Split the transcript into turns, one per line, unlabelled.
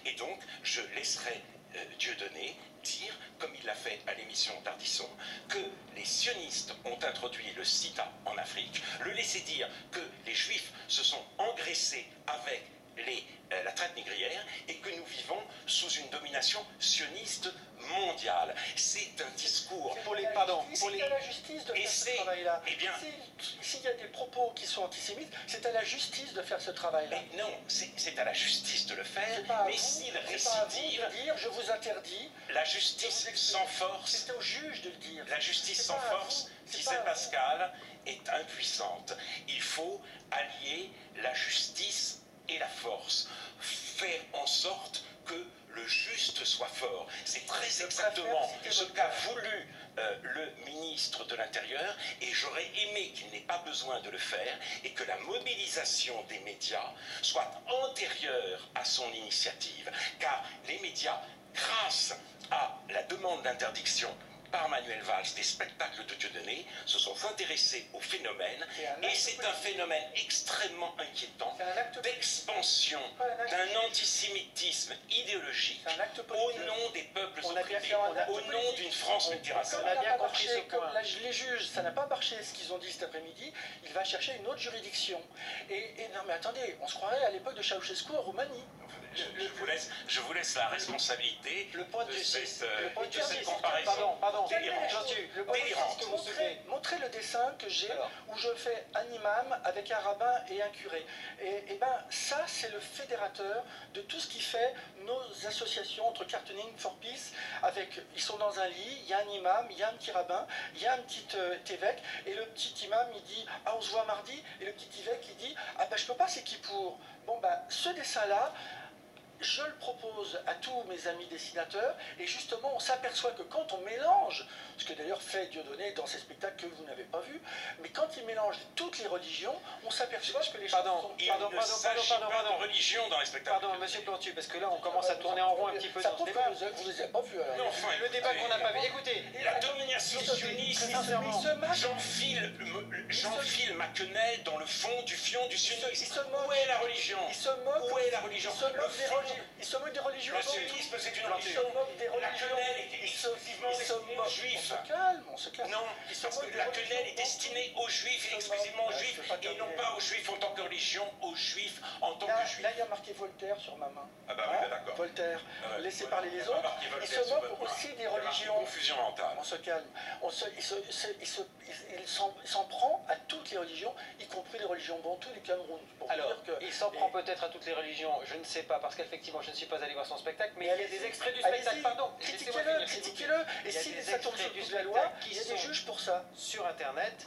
Et donc, je laisserai Dieudonné dire, comme il l'a fait à l'émission d'Ardisson, que les sionistes ont introduit le sida en Afrique, le laisser dire que les juifs se sont engraissés avec la traite négrière et que nous vivons sous une domination sioniste mondiale. C'est un discours...
C'est à la justice de faire ce travail-là.
Eh bien...
S'il y a des propos qui sont antisémites, c'est à la justice de faire ce travail-là.
Mais non, c'est à la justice de le faire, mais s'il récidive...
je vous interdis...
La justice sans force...
C'est au juge de le dire.
La justice sans force, disait Pascal, est impuissante. Il faut allier la justice et la force, faire en sorte que le juste soit fort. C'est très exactement ce qu'a voulu le ministre de l'Intérieur, et j'aurais aimé qu'il n'ait pas besoin de le faire, et que la mobilisation des médias soit antérieure à son initiative, car les médias, grâce à la demande d'interdiction par Manuel Valls des spectacles de Dieudonné, se sont intéressés au phénomène, et c'est un phénomène extrêmement inquiétant d'expansion d'un antisémitisme idéologique au nom des peuples opprimés, au nom d'une France multiraciale.
On a bien compris ce point. Les juges, ça n'a pas marché ce qu'ils ont dit cet après-midi, il va chercher une autre juridiction. Et non mais attendez, on se croirait à l'époque de Ceausescu en Roumanie.
Je vous laisse la responsabilité de cette
Pardon,
comparaison.
montrez le dessin que j'ai où je fais un imam avec un rabbin et un curé. Et ben ça c'est le fédérateur de tout ce qui fait nos associations entre Cartooning for Peace. Ils sont dans un lit, il y a un imam, il y a un petit rabbin, il y a un petit évêque, et le petit imam il dit ah on se voit mardi, et le petit évêque il dit ah ben je peux pas, c'est qui pour. Bon ben ce dessin là, je le propose à tous mes amis dessinateurs, et justement on s'aperçoit que quand on mélange, ce que d'ailleurs fait Dieudonné dans ses spectacles que vous n'avez pas vus, mais quand il mélange toutes les religions, on s'aperçoit que les choses sont...
Il ne s'agit pas de religion dans les spectacles.
Pardon, monsieur Plantu, parce que là on commence à tourner en rond un petit peu dans ce débat.
Vous les avez pas vus alors.
Non, enfin, le débat qu'on n'a pas vu. Écoutez,
la domination sioniste, j'enfile ma quenelle dans le fond du fion du sionisme. Où est la religion? Où est la religion?
Il se moque des religions.
Le sionisme, c'est une religion.
Il se moque des religions.
La quenelle est exclusivement destinée aux juifs.
On se calme.
Non, parce que la quenelle est destinée aux juifs et exclusivement aux juifs, et non pas aux juifs en tant que religion, aux juifs en tant que juifs.
Là, il y a marqué Voltaire sur ma main.
Ah bah oui, d'accord.
Voltaire. Laissez parler les autres. Il se moque aussi des religions.
Confusion mentale.
On se calme. Il s'en prend à toutes les religions, y compris les religions bantoues du Cameroun.
Alors, il s'en prend peut-être à toutes les religions, je ne sais pas, parce qu'effectivement je ne suis pas allé voir son spectacle, mais il y a des extraits du spectacle, pardon.
Critiquez-le. Et si ça tombe sous la loi, il y a des juges pour ça.
Sur Internet,